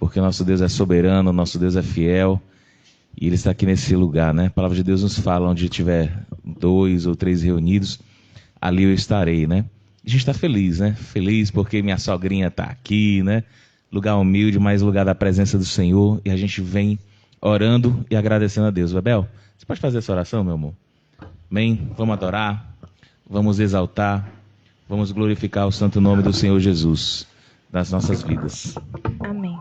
porque nosso Deus é soberano, nosso Deus é fiel e Ele está aqui nesse lugar, né? A palavra de Deus nos fala, onde tiver 2 ou 3 reunidos, ali eu estarei, né? A gente está feliz, né? Feliz porque minha sogrinha está aqui, né? Lugar humilde, mas lugar da presença do Senhor, e a gente vem orando e agradecendo a Deus. Bebel, você pode fazer essa oração, meu amor? Amém? Vamos adorar, vamos exaltar, vamos glorificar o santo nome do Senhor Jesus nas nossas vidas. Amém.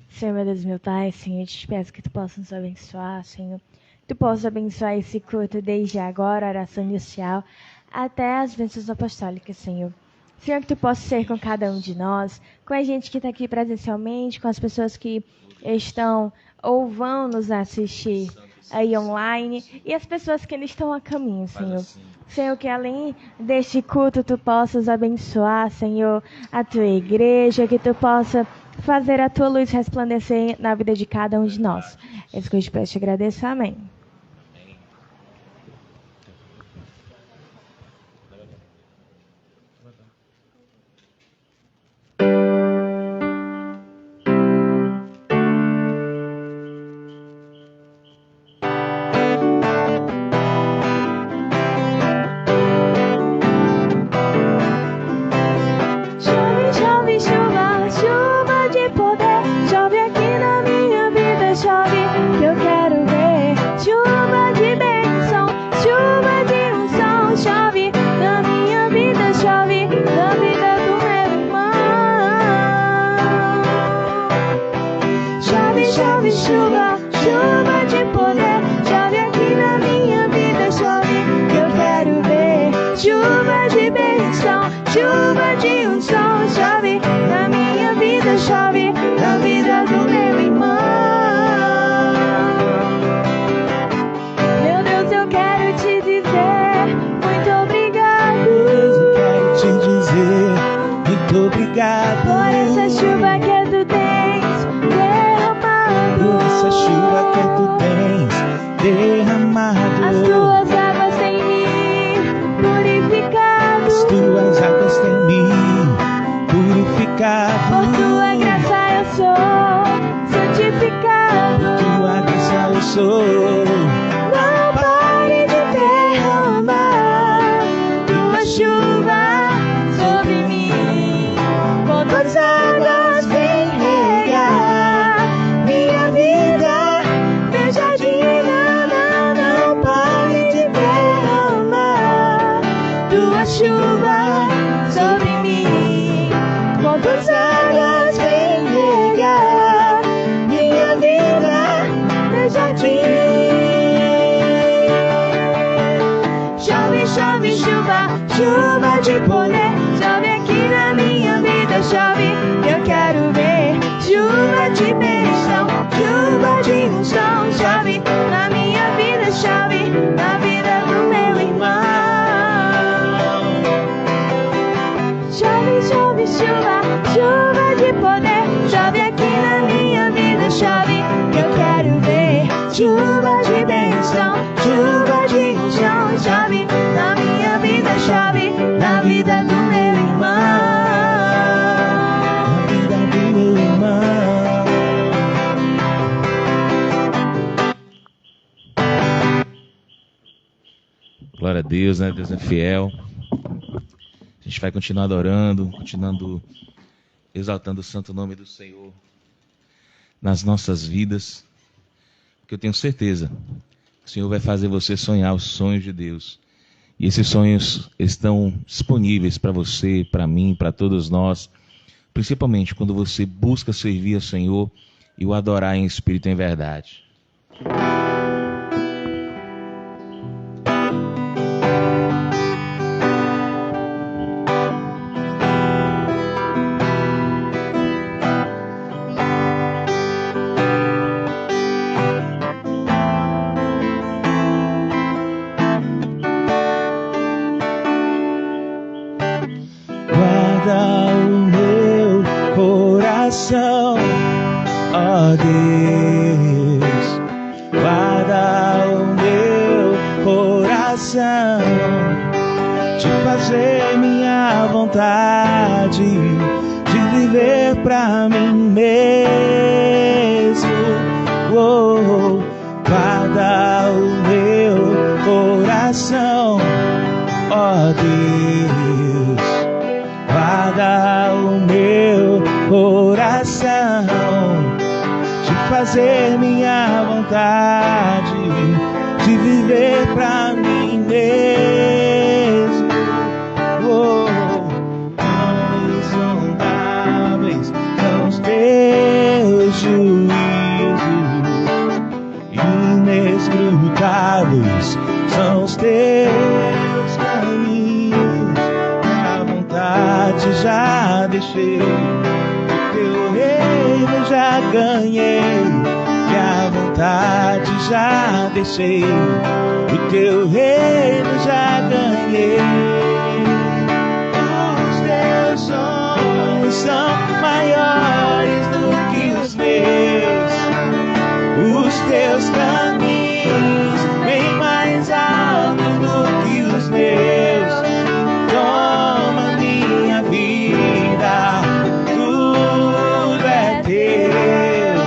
Senhor, meu Deus, meu Pai, Senhor, eu te peço que Tu possa nos abençoar, Senhor. Tu possa abençoar esse culto desde agora, a oração inicial, até as bênçãos apostólicas, Senhor. Senhor, que Tu possa ser com cada um de nós, com a gente que está aqui presencialmente, com as pessoas que estão ou vão nos assistir aí online, e as pessoas que ainda estão a caminho, Senhor. Senhor, que além deste culto Tu possas abençoar, Senhor, a Tua igreja, que Tu possa fazer a Tua luz resplandecer na vida de cada um de nós. É isso que eu te peço e te agradeço. Amém. Glória a Deus, né? Deus é fiel. A gente vai continuar adorando, continuando exaltando o santo nome do Senhor nas nossas vidas, porque eu tenho certeza que o Senhor vai fazer você sonhar os sonhos de Deus. E esses sonhos estão disponíveis para você, para mim, para todos nós, principalmente quando você busca servir ao Senhor e o adorar em espírito e em verdade. De fazer minha vontade, de viver pra mim mesmo. Guarda o meu coração, ó Deus, guarda o meu coração, de fazer minha vontade, de viver pra mim mesmo. Insondáveis são os teus juízos, inescrutáveis são os teus caminhos. A vontade já deixei, o teu reino já ganhei. E a vontade já deixei, o teu reino já ganhei. Os teus sonhos são maiores do que os meus, os teus caminhos bem mais altos do que os meus. Toma minha vida, tudo é teu.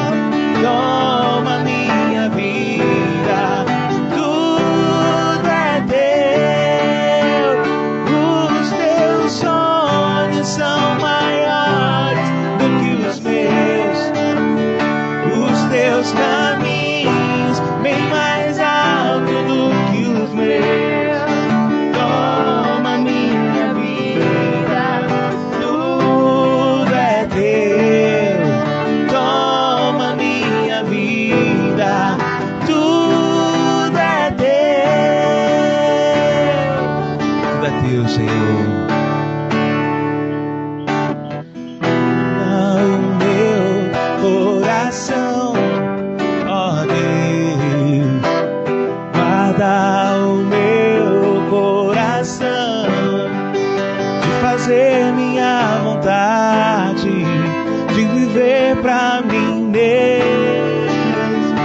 Toma minha vida, tudo é teu. Os teus sonhos são maiores do que os meus, os teus caminhos bem mais alto do que os meus. Toma minha vida, tudo é teu. Toma minha vida, tudo é teu. Tudo é teu, Senhor. O meu coração, ó Deus, guarda o meu coração, de fazer minha vontade, de viver pra mim mesmo.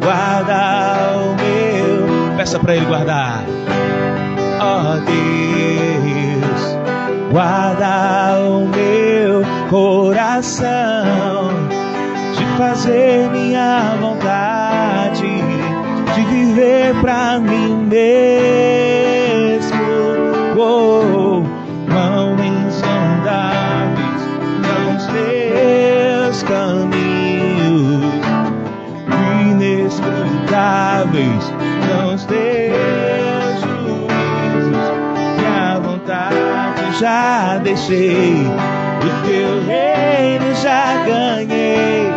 Guarda o meu, peça pra Ele guardar, ó Deus, guarda o meu coração, de fazer minha vontade, de viver pra mim mesmo. Mão insondáveis são os teus caminhos, inescrutáveis são os teus juízos. E a vontade já deixei, o teu reino já ganhei.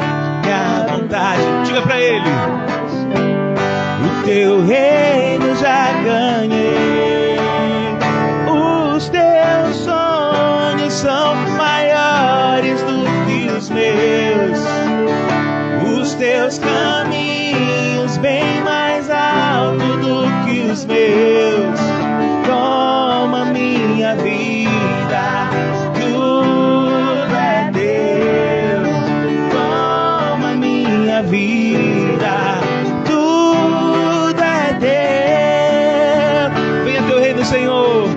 E a vontade, diga pra Ele, o teu reino já ganhei. Os teus sonhos são maiores do que os meus, os teus caminhos bem mais alto do que os meus. Toma minha vida, tudo é teu. Toma minha vida, tudo é teu. Venha teu reino, Senhor.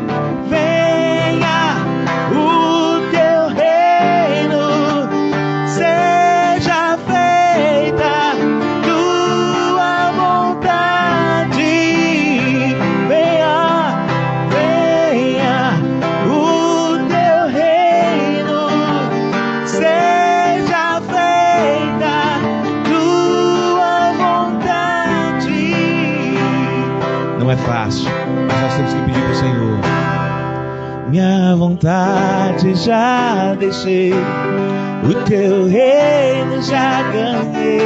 Venha o teu reino, seja feita tua vontade. Venha, venha o teu reino, seja feita tua vontade. Não é fácil, mas nós temos que pedir para o Senhor. Minha vontade já deixei, o teu reino já ganhei.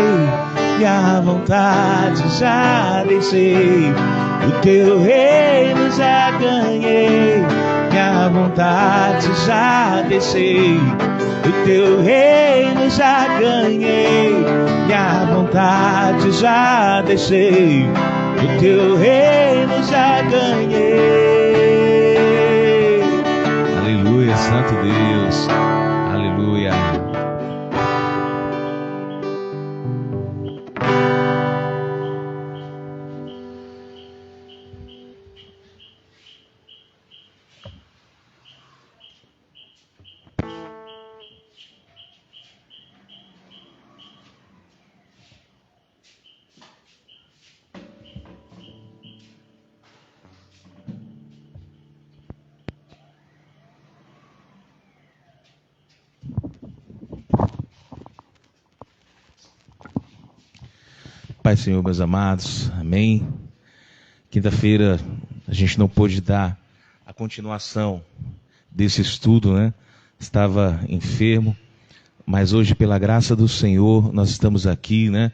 Minha vontade já deixei, o teu reino já ganhei. Minha vontade já deixei, o teu reino já ganhei. Minha vontade já deixei, o teu reino já ganhei. Aleluia, Santo Deus. Aleluia. Pai, Senhor, meus amados, amém. Quinta-feira a gente não pôde dar a continuação desse estudo, né? Estava enfermo, mas hoje, pela graça do Senhor, nós estamos aqui, né?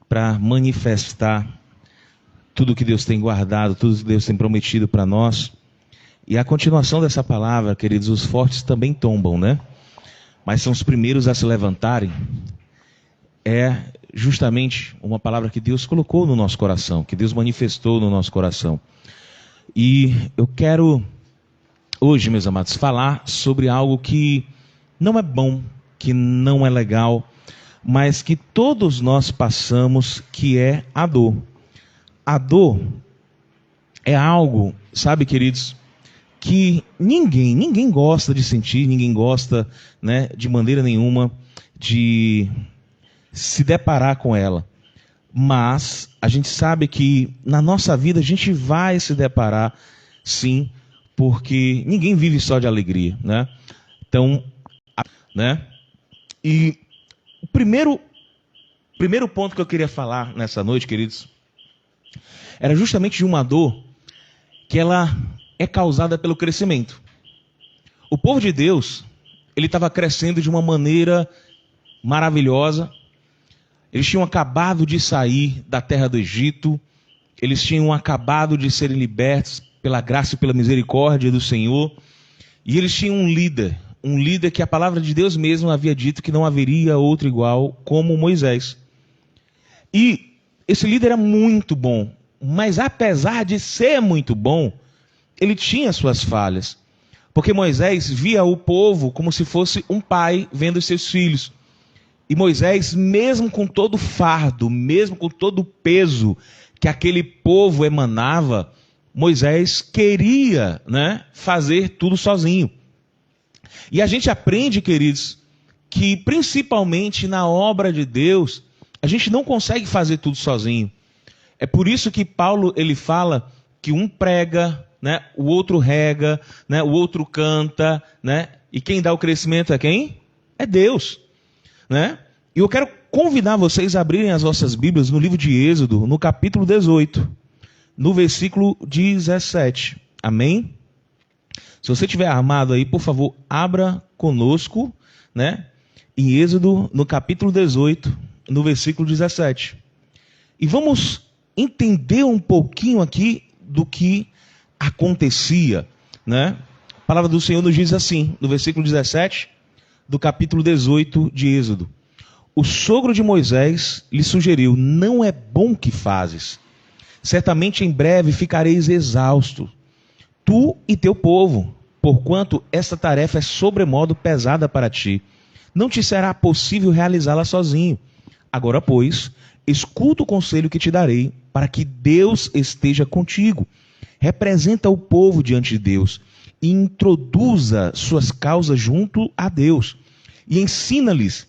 Para manifestar tudo que Deus tem guardado, tudo que Deus tem prometido para nós. E a continuação dessa palavra, queridos, os fortes também tombam, né? Mas são os primeiros a se levantarem. É justamente uma palavra que Deus colocou no nosso coração, que Deus manifestou no nosso coração. E eu quero hoje, meus amados, falar sobre algo que não é bom, que não é legal, mas que todos nós passamos, que é a dor. A dor é algo, sabe, queridos, que ninguém gosta de sentir, ninguém gosta, né, de maneira nenhuma de se deparar com ela. Mas a gente sabe que na nossa vida a gente vai se deparar, sim, porque ninguém vive só de alegria, né? Então, né? E o primeiro ponto que eu queria falar nessa noite, queridos, era justamente de uma dor que ela é causada pelo crescimento. O povo de Deus, ele estava crescendo de uma maneira maravilhosa. Eles tinham acabado de sair da terra do Egito, eles tinham acabado de serem libertos pela graça e pela misericórdia do Senhor, e eles tinham um líder que a palavra de Deus mesmo havia dito que não haveria outro igual como Moisés. E esse líder era muito bom, mas apesar de ser muito bom, ele tinha suas falhas, porque Moisés via o povo como se fosse um pai vendo seus filhos. E Moisés, mesmo com todo o fardo, mesmo com todo o peso que aquele povo emanava, Moisés queria, né, fazer tudo sozinho. E a gente aprende, queridos, que principalmente na obra de Deus, a gente não consegue fazer tudo sozinho. É por isso que Paulo ele fala que um prega, né, o outro rega, né, o outro canta, né, e quem dá o crescimento é quem? É Deus. Né? E eu quero convidar vocês a abrirem as vossas Bíblias no livro de Êxodo, no capítulo 18, no versículo 17. Amém? Se você estiver armado aí, por favor, abra conosco, né? Em Êxodo, no capítulo 18, no versículo 17. E vamos entender um pouquinho aqui do que acontecia, né? A palavra do Senhor nos diz assim, no versículo 17, do capítulo 18 de Êxodo. O sogro de Moisés lhe sugeriu: não é bom que fazes. Certamente em breve ficareis exausto, tu e teu povo, porquanto esta tarefa é sobremodo pesada para ti. Não te será possível realizá-la sozinho. Agora, pois, escuta o conselho que te darei, para que Deus esteja contigo. Representa o povo diante de Deus e introduza suas causas junto a Deus. E ensina-lhes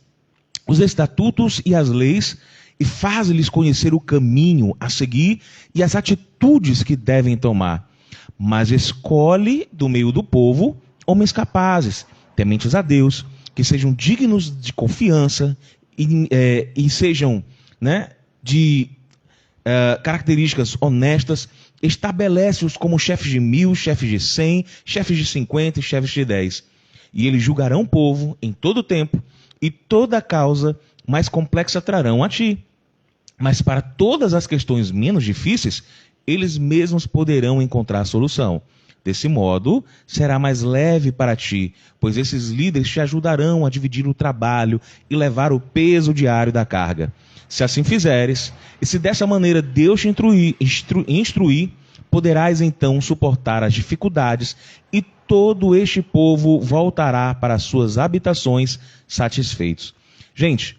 os estatutos e as leis, e faz-lhes conhecer o caminho a seguir e as atitudes que devem tomar. Mas escolhe do meio do povo homens capazes, tementes a Deus, que sejam dignos de confiança e sejam, né, de características honestas. Estabelece-os como chefes de 1000, chefes de 100, chefes de 50 e chefes de 10. E eles julgarão o povo em todo o tempo, e toda a causa mais complexa trarão a ti. Mas para todas as questões menos difíceis, eles mesmos poderão encontrar a solução. Desse modo, será mais leve para ti, pois esses líderes te ajudarão a dividir o trabalho e levar o peso diário da carga. Se assim fizeres, e se dessa maneira Deus te instruir, poderás então suportar as dificuldades, e todo este povo voltará para as suas habitações satisfeitos. Gente,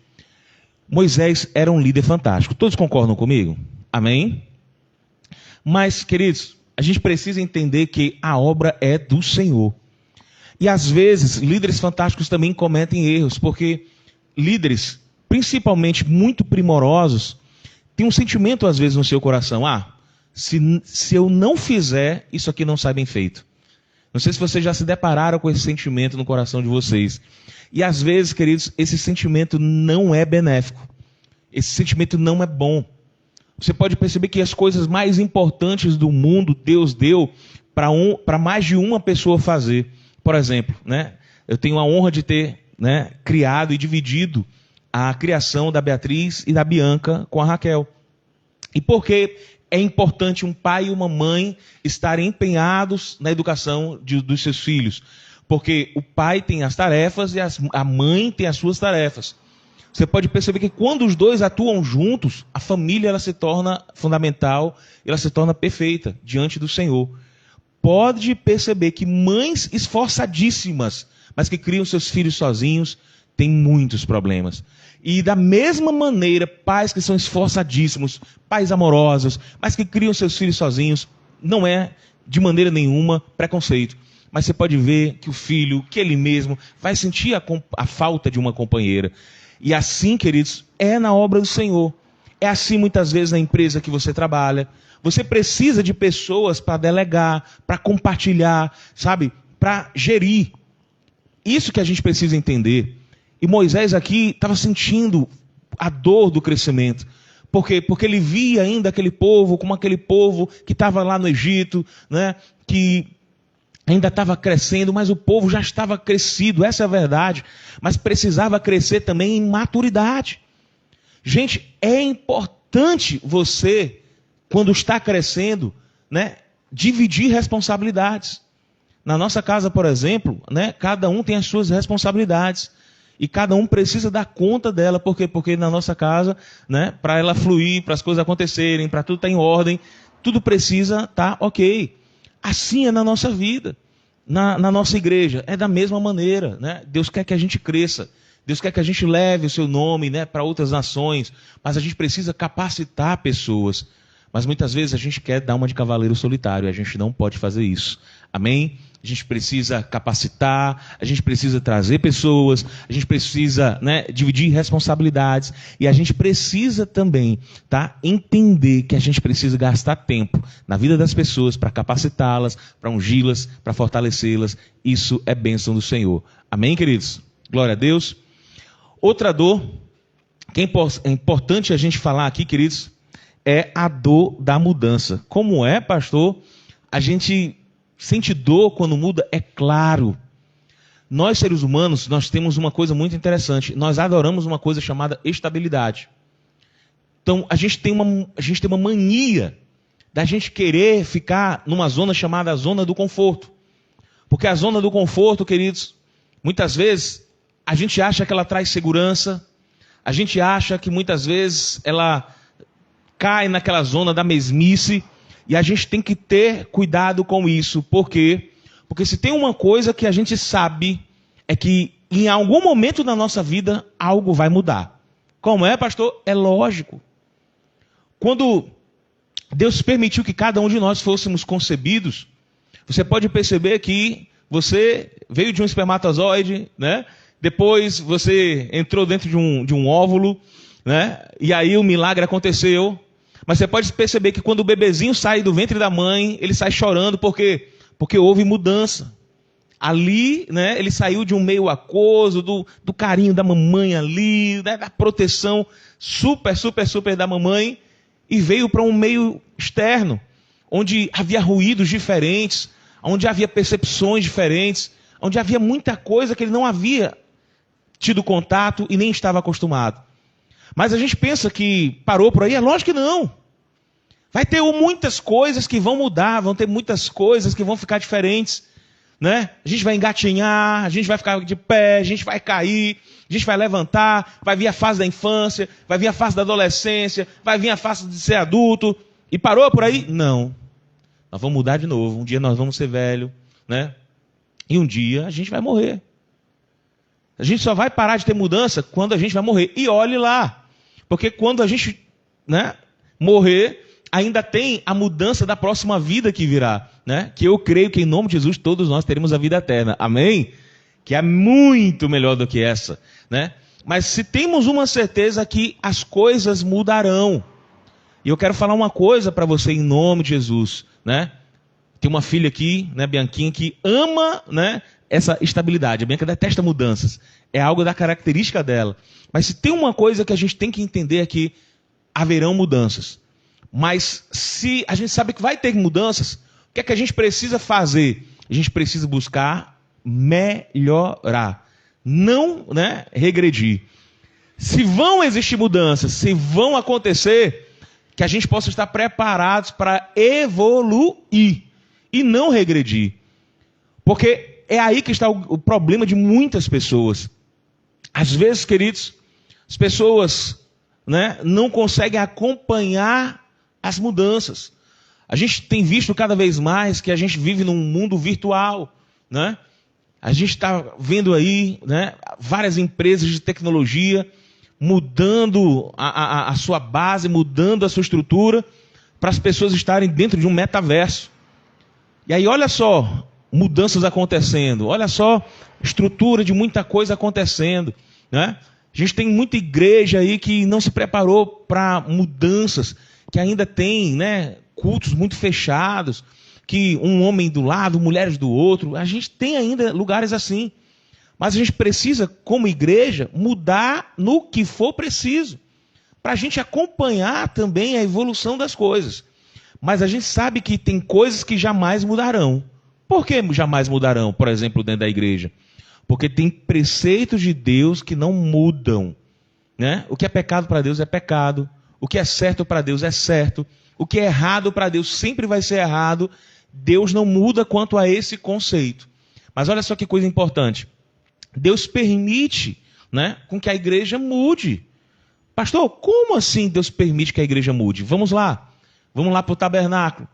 Moisés era um líder fantástico. Todos concordam comigo? Amém? Mas, queridos, a gente precisa entender que a obra é do Senhor. E às vezes, líderes fantásticos também cometem erros, porque líderes, principalmente muito primorosos, têm um sentimento às vezes no seu coração: se eu não fizer, isso aqui não sai bem feito. Não sei se vocês já se depararam com esse sentimento no coração de vocês. E às vezes, queridos, esse sentimento não é benéfico. Esse sentimento não é bom. você pode perceber que as coisas mais importantes do mundo, Deus deu para mais de uma pessoa fazer. Por exemplo, né, eu tenho a honra de ter, né, criado e dividido a criação da Beatriz e da Bianca com a Raquel. E por que é importante um pai e uma mãe estarem empenhados na educação dos seus filhos? Porque o pai tem as tarefas e a mãe tem as suas tarefas. Você pode perceber que quando os dois atuam juntos, a família ela se torna fundamental, ela se torna perfeita diante do Senhor. Pode perceber que mães esforçadíssimas, mas que criam seus filhos sozinhos, têm muitos problemas. E da mesma maneira, pais que são esforçadíssimos, pais amorosos, mas que criam seus filhos sozinhos, não é de maneira nenhuma preconceito. Mas você pode ver que o filho, que ele mesmo, vai sentir a falta de uma companheira. E assim, queridos, é na obra do Senhor. É assim muitas vezes na empresa que você trabalha. Você precisa de pessoas para delegar, para compartilhar, sabe? Para gerir. Isso que a gente precisa entender. E Moisés aqui estava sentindo a dor do crescimento. Por quê? Porque ele via ainda aquele povo, como aquele povo que estava lá no Egito, né? Que ainda estava crescendo, mas o povo já estava crescido, essa é a verdade. Mas precisava crescer também em maturidade. Gente, é importante você, quando está crescendo, né, dividir responsabilidades. Na nossa casa, por exemplo, né, cada um tem as suas responsabilidades. E cada um precisa dar conta dela. Por quê? Porque na nossa casa, né, para ela fluir, para as coisas acontecerem, para tudo estar em ordem, tudo precisa estar ok. Assim é na nossa vida, na nossa igreja. É da mesma maneira. Né? Deus quer que a gente cresça. Deus quer que a gente leve o seu nome, né, para outras nações. Mas a gente precisa capacitar pessoas. Mas muitas vezes a gente quer dar uma de cavaleiro solitário. A gente não pode fazer isso. Amém? A gente precisa capacitar, a gente precisa trazer pessoas, a gente precisa, né, dividir responsabilidades e a gente precisa também, tá, entender que a gente precisa gastar tempo na vida das pessoas para capacitá-las, para ungí-las, para fortalecê-las. Isso é bênção do Senhor. Amém, queridos? Glória a Deus. Outra dor que é importante a gente falar aqui, queridos, é a dor da mudança. Como é, pastor? A gente sente dor quando muda? É claro. Nós, seres humanos, nós temos uma coisa muito interessante. Nós adoramos uma coisa chamada estabilidade. Então, a gente tem uma mania da gente querer ficar numa zona chamada zona do conforto. Porque a zona do conforto, queridos, muitas vezes a gente acha que ela traz segurança, a gente acha que muitas vezes ela cai naquela zona da mesmice. E a gente tem que ter cuidado com isso. Por quê? Porque se tem uma coisa que a gente sabe, é que em algum momento da nossa vida, algo vai mudar. Como é, pastor? É lógico. Quando Deus permitiu que cada um de nós fôssemos concebidos, você pode perceber que você veio de um espermatozoide, né? Depois você entrou dentro de um óvulo, né? E aí o milagre aconteceu. Mas você pode perceber que quando o bebezinho sai do ventre da mãe, ele sai chorando. Por quê? Porque houve mudança. Ali, né, ele saiu de um meio aquoso, do carinho da mamãe ali, né, da proteção super da mamãe, e veio para um meio externo, onde havia ruídos diferentes, onde havia percepções diferentes, onde havia muita coisa que ele não havia tido contato e nem estava acostumado. Mas a gente pensa que parou por aí? É lógico que não. Vai ter muitas coisas que vão mudar, vão ter muitas coisas que vão ficar diferentes, né? A gente vai engatinhar, a gente vai ficar de pé, a gente vai cair, a gente vai levantar, vai vir a fase da infância, vai vir a fase da adolescência, vai vir a fase de ser adulto. E parou por aí? Não. Nós vamos mudar de novo. Um dia nós vamos ser velho, né? E um dia a gente vai morrer. A gente só vai parar de ter mudança quando a gente vai morrer. E olhe lá. Porque quando a gente, né, morrer, ainda tem a mudança da próxima vida que virá. Né? Que eu creio que em nome de Jesus todos nós teremos a vida eterna. Amém? Que é muito melhor do que essa. Né? Mas se temos uma certeza que as coisas mudarão. E eu quero falar uma coisa para você em nome de Jesus. Né? Tem uma filha aqui, né, Bianquinha, que ama, né, essa estabilidade. A Bianca detesta mudanças. É algo da característica dela. Mas se tem uma coisa que a gente tem que entender é que haverão mudanças. Mas se a gente sabe que vai ter mudanças, o que é que a gente precisa fazer? A gente precisa buscar melhorar, não, né, regredir. Se vão existir mudanças, se vão acontecer, que a gente possa estar preparados para evoluir e não regredir. Porque é aí que está o problema de muitas pessoas. Às vezes, queridos, as pessoas, né, não conseguem acompanhar as mudanças. A gente tem visto cada vez mais que a gente vive num mundo virtual, né? A gente está vendo aí, né, várias empresas de tecnologia mudando a sua base, mudando a sua estrutura, para as pessoas estarem dentro de um metaverso. E aí, olha só, mudanças acontecendo, olha só, estrutura de muita coisa acontecendo, né? A gente tem muita igreja aí que não se preparou para mudanças, que ainda tem, né, cultos muito fechados, que um homem do lado, mulheres do outro. A gente tem ainda lugares assim. Mas a gente precisa, como igreja, mudar no que for preciso, para a gente acompanhar também a evolução das coisas. Mas a gente sabe que tem coisas que jamais mudarão. Por que jamais mudarão, por exemplo, dentro da igreja? Porque tem preceitos de Deus que não mudam, né? O que é pecado para Deus é pecado. O que é certo para Deus é certo. O que é errado para Deus sempre vai ser errado. Deus não muda quanto a esse conceito. Mas olha só que coisa importante. Deus permite, né, com que a igreja mude. Pastor, como assim Deus permite que a igreja mude? Vamos lá para o tabernáculo.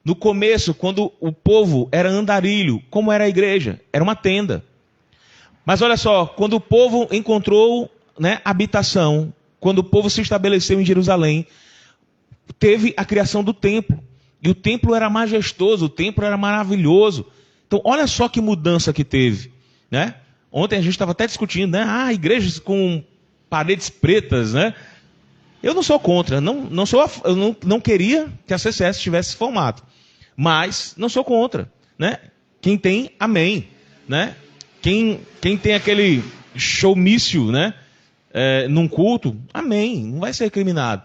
No começo, quando o povo era andarilho, como era a igreja? Era uma tenda. Mas olha só, quando o povo encontrou, né, habitação, quando o povo se estabeleceu em Jerusalém, teve a criação do templo. E o templo era majestoso, o templo era maravilhoso. Então, olha só que mudança que teve, né? Ontem a gente estava até discutindo, né? Igrejas com paredes pretas, né? Eu não sou contra, eu não queria que a CCS tivesse esse formato, mas não sou contra, né? Quem tem, amém, né? Quem tem aquele showmício, né? Num culto, amém, não vai ser recriminado.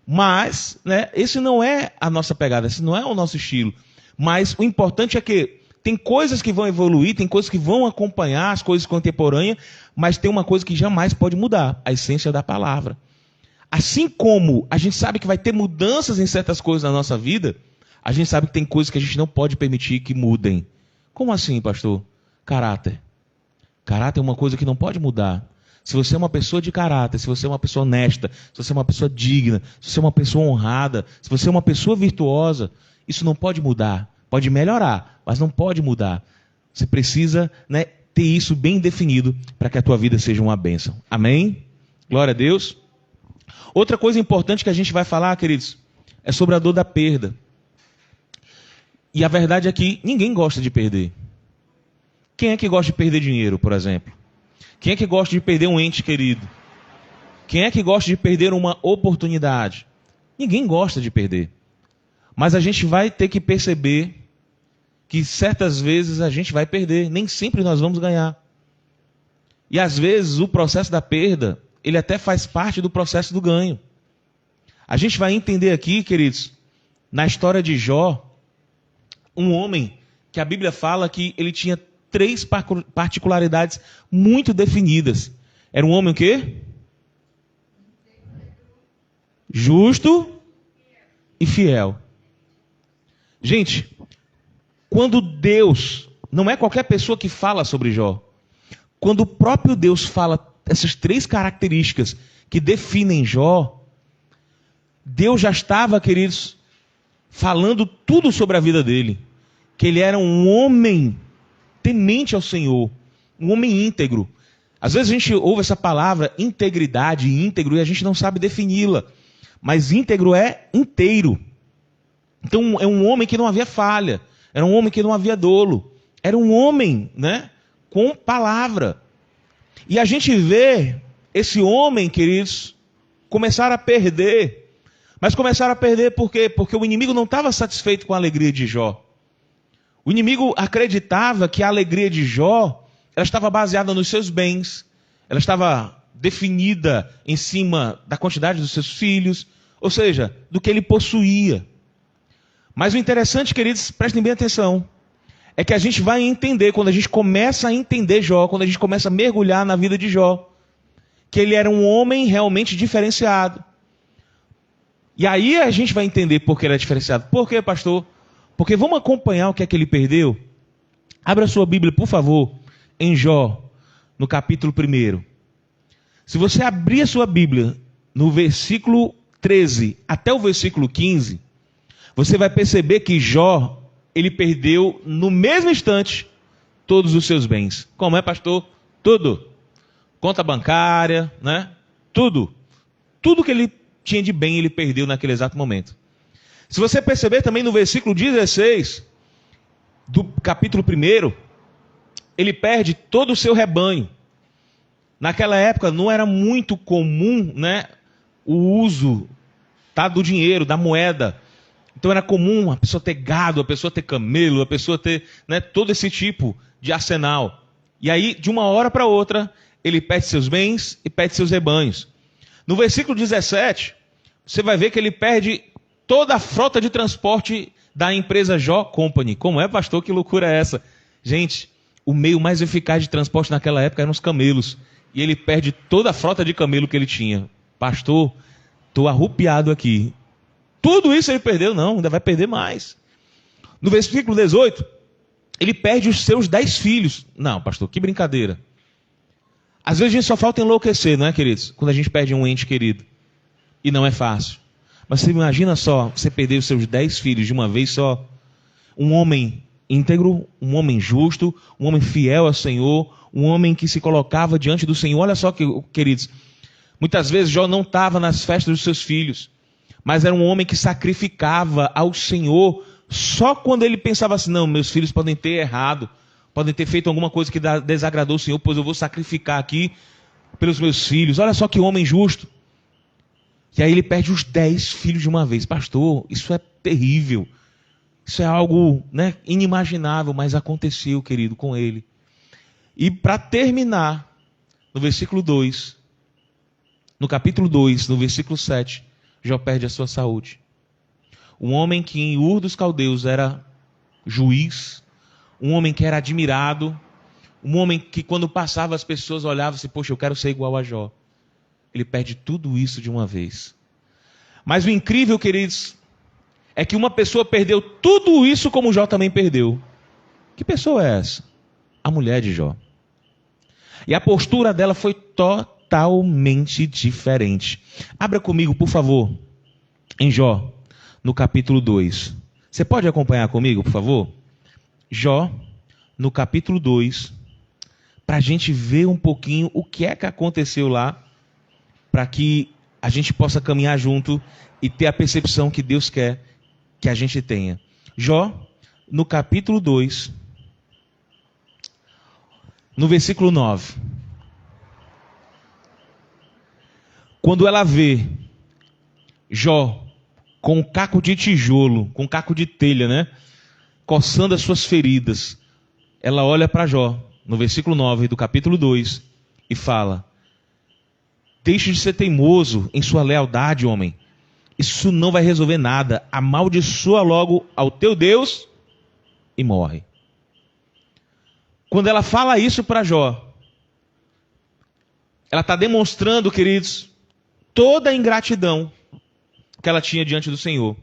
Mas, né? Esse não é a nossa pegada, esse não é o nosso estilo. Mas o importante é que tem coisas que vão evoluir, tem coisas que vão acompanhar as coisas contemporâneas, mas tem uma coisa que jamais pode mudar, a essência da palavra. Assim como a gente sabe que vai ter mudanças em certas coisas na nossa vida, a gente sabe que tem coisas que a gente não pode permitir que mudem. Como assim, pastor? Caráter. Caráter é uma coisa que não pode mudar. Se você é uma pessoa de caráter, se você é uma pessoa honesta, se você é uma pessoa digna, se você é uma pessoa honrada, se você é uma pessoa virtuosa, isso não pode mudar. Pode melhorar, mas não pode mudar. Você precisa, né, ter isso bem definido para que a tua vida seja uma bênção. Amém? Glória a Deus. Outra coisa importante que a gente vai falar, queridos, é sobre a dor da perda. E a verdade é que ninguém gosta de perder. Quem é que gosta de perder dinheiro, por exemplo? Quem é que gosta de perder um ente querido? Quem é que gosta de perder uma oportunidade? Ninguém gosta de perder. Mas a gente vai ter que perceber que certas vezes a gente vai perder. Nem sempre nós vamos ganhar. E às vezes o processo da perda, ele até faz parte do processo do ganho. A gente vai entender aqui, queridos, na história de Jó, um homem que a Bíblia fala que ele tinha 3 particularidades muito definidas. Era um homem o quê? Justo e fiel. Gente, quando Deus, não é qualquer pessoa que fala sobre Jó, quando o próprio Deus fala essas 3 características que definem Jó, Deus já estava, queridos, falando tudo sobre a vida dele. Que ele era um homem temente ao Senhor, um homem íntegro. Às vezes a gente ouve essa palavra integridade, íntegro, e a gente não sabe defini-la. Mas íntegro é inteiro. Então é um homem que não havia falha, era um homem que não havia dolo, era um homem, né, com palavra. E a gente vê esse homem, queridos, começar a perder. Mas começaram a perder por quê? Porque o inimigo não estava satisfeito com a alegria de Jó. O inimigo acreditava que a alegria de Jó, ela estava baseada nos seus bens, ela estava definida em cima da quantidade dos seus filhos, Ou seja, do que ele possuía. Mas o interessante, queridos, prestem bem atenção, é que a gente vai entender, quando a gente começa a entender Jó, quando a gente começa a mergulhar na vida de Jó, que ele era um homem realmente diferenciado. E aí a gente vai entender por que ele é diferenciado. Por quê, pastor? Porque vamos acompanhar o que é que ele perdeu? Abra sua Bíblia, por favor, em Jó, no capítulo 1. Se você abrir a sua Bíblia no versículo 13 até o versículo 15, você vai perceber que Jó, ele perdeu no mesmo instante todos os seus bens. Como é, pastor? Tudo. Conta bancária, né? Tudo. Tudo que ele tinha de bem, ele perdeu naquele exato momento. Se você perceber também no versículo 16 do capítulo 1, ele perde todo o seu rebanho. Naquela época não era muito comum, né, o uso do dinheiro, da moeda. Então era comum a pessoa ter gado, a pessoa ter camelo, a pessoa ter, né, todo esse tipo de arsenal. E aí, de uma hora para outra, ele perde seus bens e perde seus rebanhos. No versículo 17, você vai ver que ele perde toda a frota de transporte da empresa Jó Company. Como é, pastor? Que loucura é essa? Gente, o meio mais eficaz de transporte naquela época eram os camelos. E ele perde toda a frota de camelo que ele tinha. Pastor, estou arrupiado aqui. Tudo isso ele perdeu? Não, ainda vai perder mais. No versículo 18, ele perde os seus 10 filhos. Não, pastor, que brincadeira. Às vezes a gente só falta enlouquecer, não é, queridos? Quando a gente perde um ente querido. E não é fácil. Mas você imagina só, você perder os seus 10 filhos de uma vez só. Um homem íntegro, um homem justo, um homem fiel ao Senhor, um homem que se colocava diante do Senhor. Olha só, queridos, muitas vezes Jó não estava nas festas dos seus filhos, mas era um homem que sacrificava ao Senhor só quando ele pensava assim, não, meus filhos podem ter errado, podem ter feito alguma coisa que desagradou o Senhor, pois eu vou sacrificar aqui pelos meus filhos. Olha só que homem justo. E aí ele perde os 10 filhos de uma vez. Pastor, isso é terrível. Isso é algo, né, inimaginável, mas aconteceu, querido, com ele. E para terminar, no versículo 2, no capítulo 2, no versículo 7, Jó perde a sua saúde. Um homem que em Ur dos Caldeus era juiz, um homem que era admirado, um homem que quando passava as pessoas olhavam assim, poxa, eu quero ser igual a Jó. Ele perde tudo isso de uma vez. Mas o incrível, queridos, é que uma pessoa perdeu tudo isso como Jó também perdeu. Que pessoa é essa? A mulher de Jó. E a postura dela foi totalmente diferente. Abra comigo, por favor, em Jó, no capítulo 2. Você pode acompanhar comigo, por favor? Jó, no capítulo 2, para a gente ver um pouquinho o que é que aconteceu lá, para que a gente possa caminhar junto e ter a percepção que Deus quer que a gente tenha. Jó, no capítulo 2, no versículo 9. Quando ela vê Jó com um caco de tijolo, com um caco de telha, né, coçando as suas feridas, ela olha para Jó, no versículo 9 do capítulo 2, e fala: deixe de ser teimoso em sua lealdade, homem. Isso não vai resolver nada. Amaldiçoa logo ao teu Deus e morre. Quando ela fala isso para Jó, ela está demonstrando, queridos, toda a ingratidão que ela tinha diante do Senhor.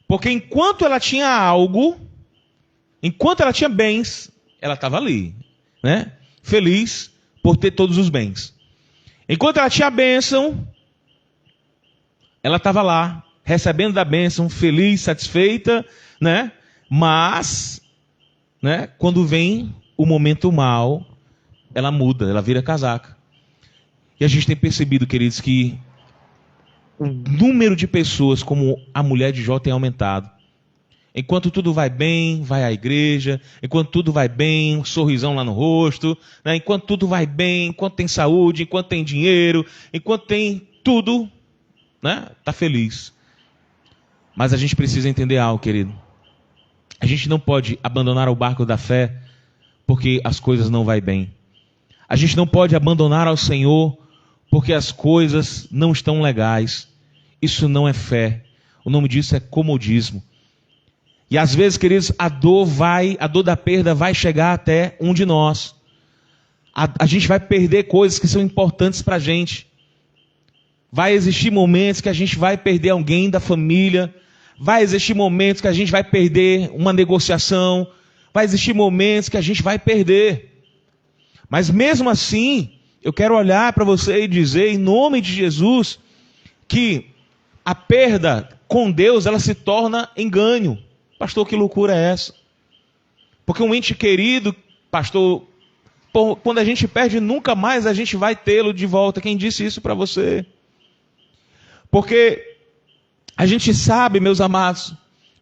Porque enquanto ela tinha algo, enquanto ela tinha bens, ela estava ali, né? Feliz por ter todos os bens. Enquanto ela tinha a bênção, ela estava lá, recebendo da bênção, feliz, satisfeita, né? Mas, né, quando vem o momento mal, ela muda, ela vira casaca. E a gente tem percebido, queridos, que o número de pessoas como a mulher de Jó tem aumentado. Enquanto tudo vai bem, vai à igreja. Enquanto tudo vai bem, um sorrisão lá no rosto, né? Enquanto tudo vai bem, enquanto tem saúde, enquanto tem dinheiro, enquanto tem tudo, né? Tá feliz. Mas a gente precisa entender algo, querido. A gente não pode abandonar o barco da fé porque as coisas não vão bem. A gente não pode abandonar ao Senhor porque as coisas não estão legais. isso não é fé. O nome disso é comodismo. E às vezes, queridos, a dor da perda vai chegar até um de nós. A gente vai perder coisas que são importantes para a gente. Vai existir momentos que a gente vai perder alguém da família. Vai existir momentos que a gente vai perder uma negociação. Vai existir momentos que a gente vai perder. Mas mesmo assim, eu quero olhar para você e dizer, em nome de Jesus, que a perda com Deus, ela se torna em ganho. Pastor, que loucura é essa? Porque um ente querido, pastor, quando a gente perde, nunca mais a gente vai tê-lo de volta. Quem disse isso para você? Porque a gente sabe, meus amados,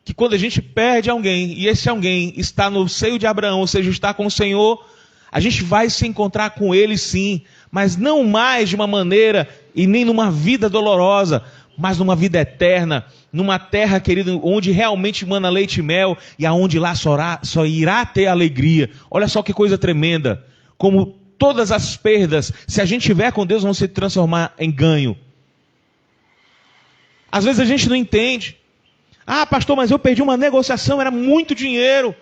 que quando a gente perde alguém, e esse alguém está no seio de Abraão, ou seja, está com o Senhor, a gente vai se encontrar com ele sim, mas não mais de uma maneira e nem numa vida dolorosa, mas numa vida eterna, numa terra, querido, onde realmente mana leite e mel, e aonde lá só irá ter alegria. Olha só que coisa tremenda, como todas as perdas, se a gente tiver com Deus, vão se transformar em ganho. Às vezes a gente não entende. Ah, pastor, mas eu perdi uma negociação, era muito dinheiro.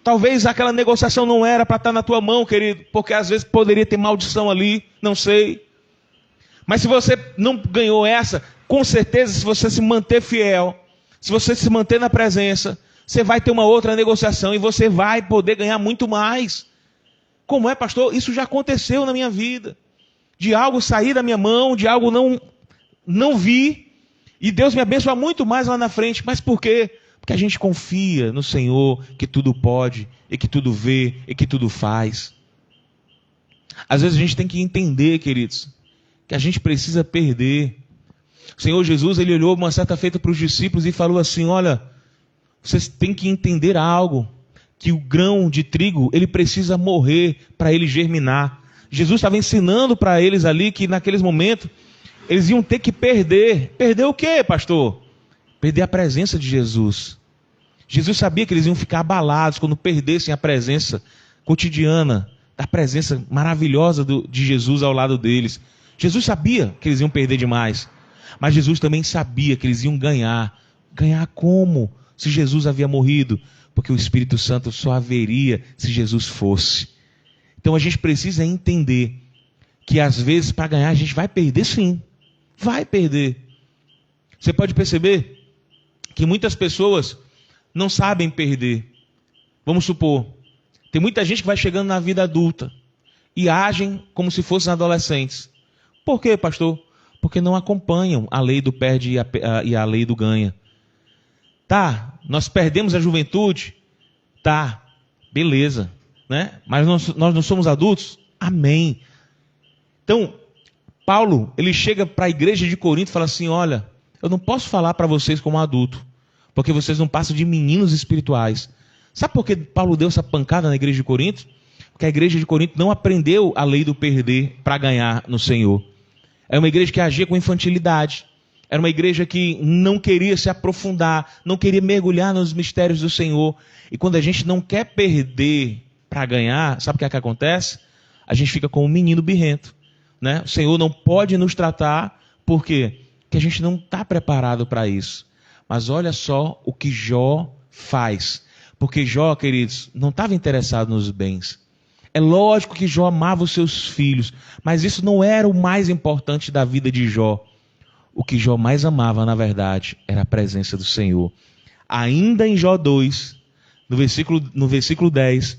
Talvez aquela negociação não era para estar na tua mão, querido, porque às vezes poderia ter maldição ali, não sei. Mas se você não ganhou essa, com certeza, se você se manter fiel, se você se manter na presença, você vai ter uma outra negociação e você vai poder ganhar muito mais. Como é, pastor? Isso já aconteceu na minha vida. De algo sair da minha mão, de algo não vi, e Deus me abençoa muito mais lá na frente. Mas por quê? Porque a gente confia no Senhor, que tudo pode, e que tudo vê, e que tudo faz. Às vezes a gente tem que entender, queridos, que a gente precisa perder. O Senhor Jesus, ele olhou uma certa feita para os discípulos e falou assim, olha, vocês têm que entender algo, que o grão de trigo, ele precisa morrer para ele germinar. Jesus estava ensinando para eles ali que naqueles momentos, eles iam ter que perder. Perder o quê, pastor? Perder a presença de Jesus. Jesus sabia que eles iam ficar abalados quando perdessem a presença cotidiana, da presença maravilhosa de Jesus ao lado deles. Jesus sabia que eles iam perder demais. Mas Jesus também sabia que eles iam ganhar. Ganhar como? Se Jesus havia morrido. Porque o Espírito Santo só haveria se Jesus fosse. Então a gente precisa entender que às vezes para ganhar a gente vai perder sim. Vai perder. Você pode perceber que muitas pessoas não sabem perder. Vamos supor, tem muita gente que vai chegando na vida adulta e agem como se fossem adolescentes. Por quê, pastor? Porque não acompanham a lei do perde e a lei do ganha. Tá, nós perdemos a juventude? Tá, beleza, né? Mas nós não somos adultos? Amém. Então, Paulo, ele chega para a igreja de Corinto e fala assim, olha, eu não posso falar para vocês como adulto, porque vocês não passam de meninos espirituais. Sabe por que Paulo deu essa pancada na igreja de Corinto? Porque a igreja de Corinto não aprendeu a lei do perder para ganhar no Senhor. É uma igreja que agia com infantilidade. Era uma igreja que não queria se aprofundar, não queria mergulhar nos mistérios do Senhor. E quando a gente não quer perder para ganhar, sabe o que é que acontece? A gente fica como um menino birrento, né? O Senhor não pode nos tratar, por quê? Porque a gente não está preparado para isso. Mas olha só o que Jó faz. Porque Jó, queridos, não estava interessado nos bens. É lógico que Jó amava os seus filhos, mas isso não era o mais importante da vida de Jó. O que Jó mais amava, na verdade, era a presença do Senhor. Ainda em Jó 2, no versículo 10,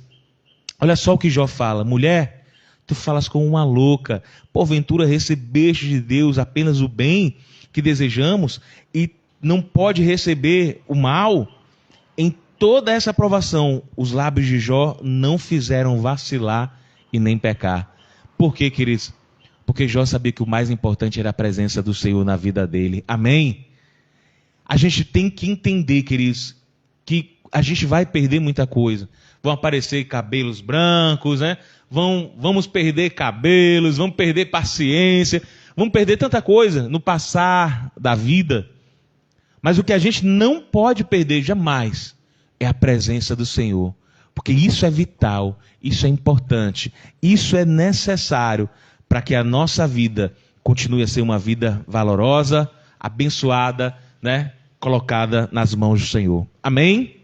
olha só o que Jó fala. Mulher, tu falas como uma louca. Porventura recebeste de Deus apenas o bem que desejamos e não pode receber o mal? Em toda essa provação, os lábios de Jó não fizeram vacilar e nem pecar. Por quê, queridos? Porque Jó sabia que o mais importante era a presença do Senhor na vida dele. Amém? A gente tem que entender, queridos, que a gente vai perder muita coisa. Vão aparecer cabelos brancos, né? Vamos perder cabelos, vamos perder paciência, vamos perder tanta coisa no passar da vida. Mas o que a gente não pode perder jamais é a presença do Senhor. Porque isso é vital, isso é importante, isso é necessário para que a nossa vida continue a ser uma vida valorosa, abençoada, né? Colocada nas mãos do Senhor. Amém?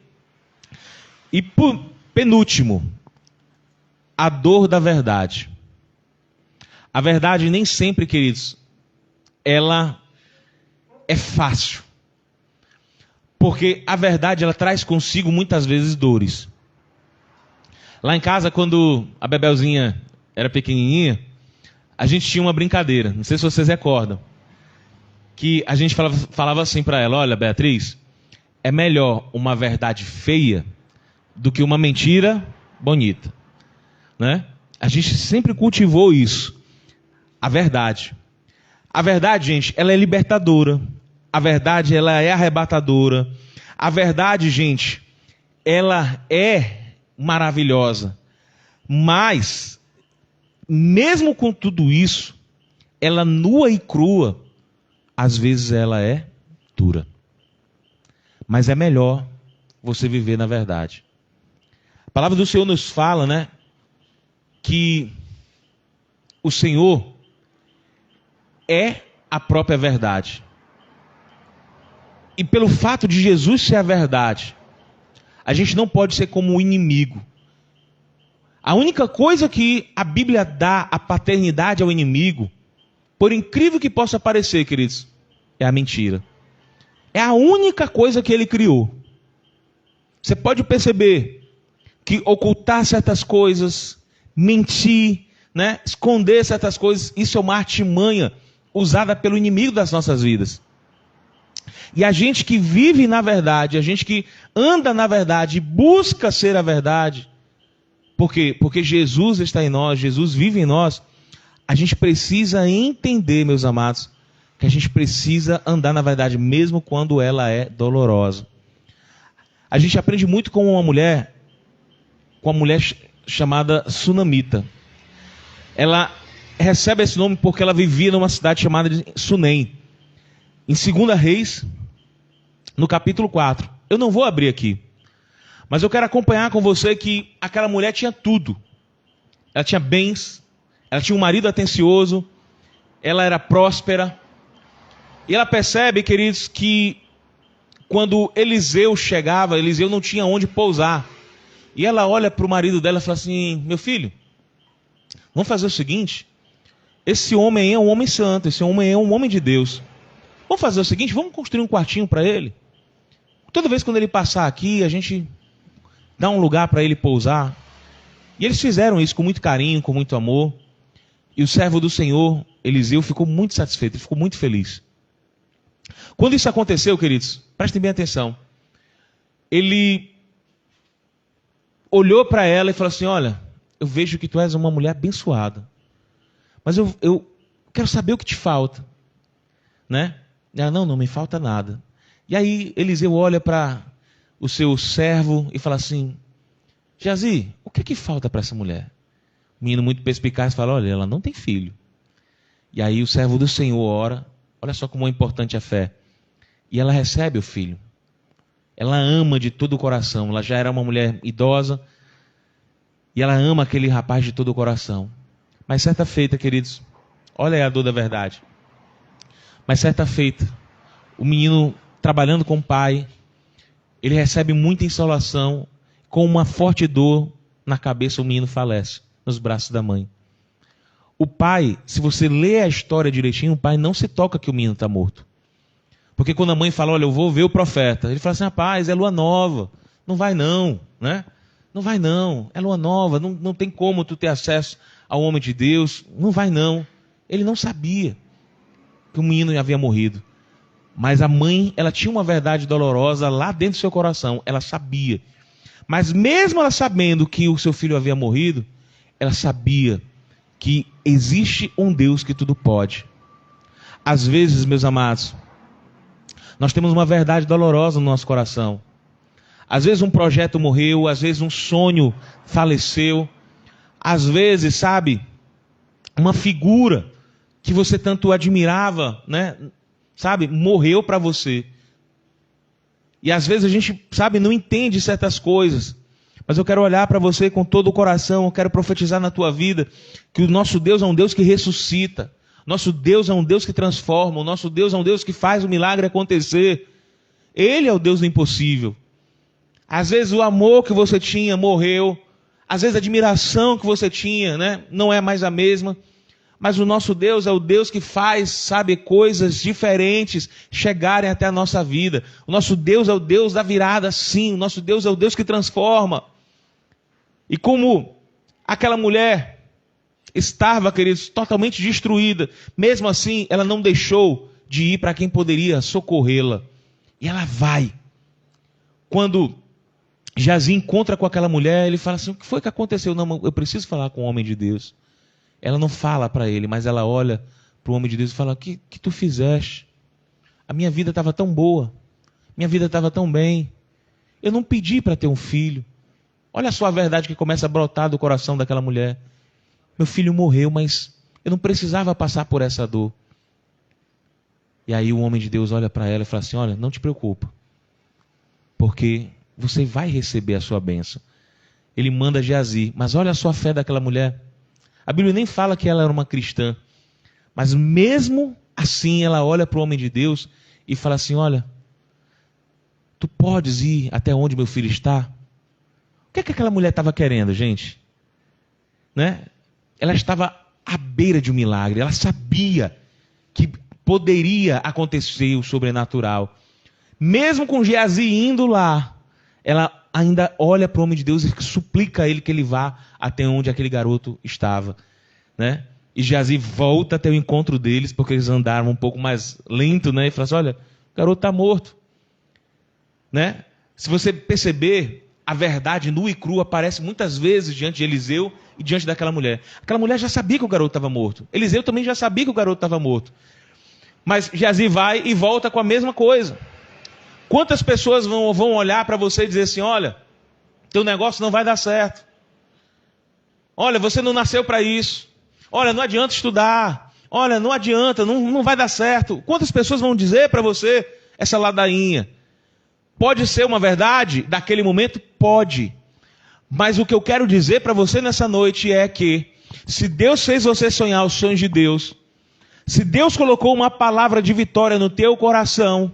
E penúltimo, a dor da verdade. A verdade nem sempre, queridos, ela é fácil. Porque a verdade, ela traz consigo muitas vezes dores. Lá em casa, quando a Bebelzinha era pequenininha, a gente tinha uma brincadeira, não sei se vocês recordam, que a gente falava assim para ela: olha, Beatriz, é melhor uma verdade feia do que uma mentira bonita, né? A gente sempre cultivou isso, a verdade. A verdade, gente, ela é libertadora. A verdade, ela é arrebatadora. A verdade, gente, ela é maravilhosa. Mas, mesmo com tudo isso, ela nua e crua, às vezes ela é dura. Mas é melhor você viver na verdade. A palavra do Senhor nos fala, né, que o Senhor é a própria verdade. E pelo fato de Jesus ser a verdade, a gente não pode ser como o inimigo. A única coisa que a Bíblia dá a paternidade ao inimigo, por incrível que possa parecer, queridos, é a mentira. É a única coisa que ele criou. Você pode perceber que ocultar certas coisas, mentir, né, esconder certas coisas, isso é uma artimanha usada pelo inimigo das nossas vidas. E a gente que vive na verdade, a gente que anda na verdade, busca ser a verdade, por quê? Porque Jesus está em nós, Jesus vive em nós, a gente precisa entender, meus amados, que a gente precisa andar na verdade, mesmo quando ela é dolorosa. A gente aprende muito com uma mulher chamada Sunamita. Ela recebe esse nome porque ela vivia numa cidade chamada de Sunem. Em 2 Reis, no capítulo 4. Eu não vou abrir aqui, mas eu quero acompanhar com você que aquela mulher tinha tudo. Ela tinha bens, ela tinha um marido atencioso, ela era próspera. E ela percebe, queridos, que quando Eliseu chegava, Eliseu não tinha onde pousar. E ela olha para o marido dela e fala assim: meu filho, vamos fazer o seguinte, esse homem é um homem santo, esse homem é um homem de Deus. Vamos fazer o seguinte, vamos construir um quartinho para ele. Toda vez quando ele passar aqui, a gente dá um lugar para ele pousar. E eles fizeram isso com muito carinho, com muito amor. E o servo do Senhor, Eliseu, ficou muito satisfeito, ele ficou muito feliz. Quando isso aconteceu, queridos, prestem bem atenção. Ele olhou para ela e falou assim: olha, eu vejo que tu és uma mulher abençoada, mas eu quero saber o que te falta, né? Ela: não me falta nada. E aí Eliseu olha para o seu servo e fala assim: Geazi, o que é que falta para essa mulher? O menino muito perspicaz fala: olha, ela não tem filho. E aí o servo do Senhor ora, olha só como é importante a fé, e ela recebe o filho. Ela ama de todo o coração, ela já era uma mulher idosa, e ela ama aquele rapaz de todo o coração. Mas certa feita, queridos, olha aí a dor da verdade. Mas certa feita, o menino trabalhando com o pai, ele recebe muita insolação, com uma forte dor na cabeça o menino falece, nos braços da mãe. O pai, se você lê a história direitinho, o pai não se toca que o menino está morto. Porque quando a mãe fala: olha, eu vou ver o profeta, ele fala assim: rapaz, é lua nova, não vai não, né? Não vai não, é lua nova, não tem como tu ter acesso ao homem de Deus, não vai não. Ele não sabia que o menino havia morrido. Mas a mãe, ela tinha uma verdade dolorosa lá dentro do seu coração, ela sabia. Mas mesmo ela sabendo que o seu filho havia morrido, ela sabia que existe um Deus que tudo pode. Às vezes, meus amados, nós temos uma verdade dolorosa no nosso coração. Às vezes um projeto morreu, às vezes um sonho faleceu, às vezes, sabe, uma figura que você tanto admirava, né, sabe, morreu para você. E às vezes a gente, sabe, não entende certas coisas. Mas eu quero olhar para você com todo o coração, eu quero profetizar na tua vida que o nosso Deus é um Deus que ressuscita. Nosso Deus é um Deus que transforma. O nosso Deus é um Deus que faz o milagre acontecer. Ele é o Deus do impossível. Às vezes o amor que você tinha morreu. Às vezes a admiração que você tinha, né, não é mais a mesma. Mas o nosso Deus é o Deus que faz, sabe, coisas diferentes chegarem até a nossa vida. O nosso Deus é o Deus da virada, sim. O nosso Deus é o Deus que transforma. E como aquela mulher estava, queridos, totalmente destruída, mesmo assim, ela não deixou de ir para quem poderia socorrê-la. E ela vai. Quando Geazi encontra com aquela mulher, ele fala assim, o que foi que aconteceu? Não, eu preciso falar com o homem de Deus. Ela não fala para ele, mas ela olha para o homem de Deus e fala, o que tu fizeste? A minha vida estava tão boa, minha vida estava tão bem, eu não pedi para ter um filho. Olha só a verdade que começa a brotar do coração daquela mulher. Meu filho morreu, mas eu não precisava passar por essa dor. E aí o homem de Deus olha para ela e fala assim, olha, não te preocupa, porque você vai receber a sua bênção. Ele manda Geazi, mas olha só a fé daquela mulher. A Bíblia nem fala que ela era uma cristã, mas mesmo assim ela olha para o homem de Deus e fala assim, olha, tu podes ir até onde meu filho está? O que é que aquela mulher estava querendo, gente? Né? Ela estava à beira de um milagre, ela sabia que poderia acontecer o sobrenatural. Mesmo com Geazi indo lá, ela ainda olha para o homem de Deus e suplica a ele que ele vá até onde aquele garoto estava, né? E Geazi volta até o encontro deles, porque eles andaram um pouco mais lento, né? E fala assim, olha, o garoto está morto, né? Se você perceber, a verdade nua e crua aparece muitas vezes diante de Eliseu e diante daquela mulher. Aquela mulher já sabia que o garoto estava morto. Eliseu também já sabia que o garoto estava morto. Mas Geazi vai e volta com a mesma coisa. Quantas pessoas vão olhar para você e dizer assim, olha, teu negócio não vai dar certo. Olha, você não nasceu para isso. Olha, não adianta estudar. Olha, não adianta, não vai dar certo. Quantas pessoas vão dizer para você essa ladainha? Pode ser uma verdade? Daquele momento, pode. Mas o que eu quero dizer para você nessa noite é que, se Deus fez você sonhar os sonhos de Deus, se Deus colocou uma palavra de vitória no teu coração,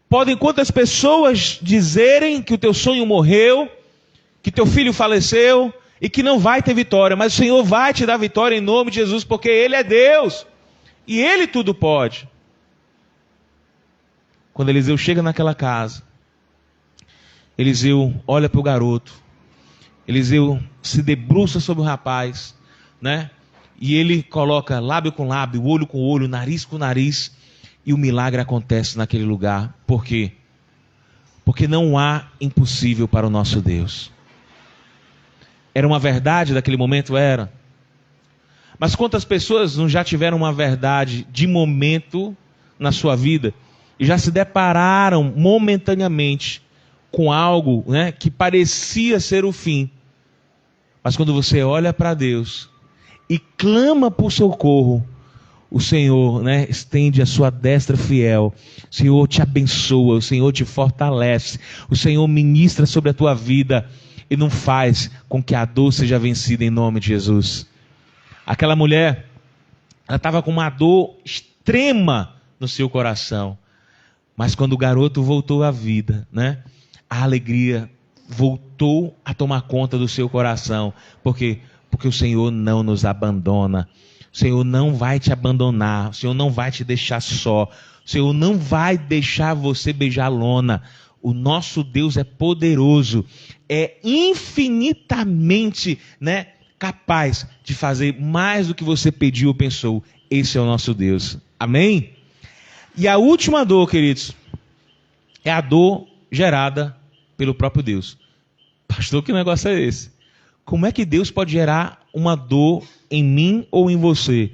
podem quantas pessoas dizerem que o teu sonho morreu, que teu filho faleceu e que não vai ter vitória, mas o Senhor vai te dar vitória em nome de Jesus, porque Ele é Deus e Ele tudo pode. Quando Eliseu chega naquela casa, Eliseu olha para o garoto, Eliseu se debruça sobre o rapaz, né? E ele coloca lábio com lábio, olho com olho, nariz com nariz, e o milagre acontece naquele lugar. Por quê? Porque não há impossível para o nosso Deus. Era uma verdade daquele momento? Era. Mas quantas pessoas não já tiveram uma verdade de momento na sua vida e já se depararam momentaneamente com algo, né, que parecia ser o fim. Mas quando você olha para Deus e clama por socorro, o Senhor, né, estende a sua destra fiel. O Senhor te abençoa, o Senhor te fortalece, o Senhor ministra sobre a tua vida e não faz com que a dor seja vencida em nome de Jesus. Aquela mulher, ela estava com uma dor extrema no seu coração, mas quando o garoto voltou à vida, né, a alegria voltou a tomar conta do seu coração. Por quê? Porque o Senhor não nos abandona. O Senhor não vai te abandonar. O Senhor não vai te deixar só. O Senhor não vai deixar você beijar a lona. O nosso Deus é poderoso. É infinitamente, né, capaz de fazer mais do que você pediu ou pensou. Esse é o nosso Deus. Amém? E a última dor, queridos, é a dor gerada pelo próprio Deus. Pastor, que negócio é esse? Como é que Deus pode gerar uma dor em mim ou em você?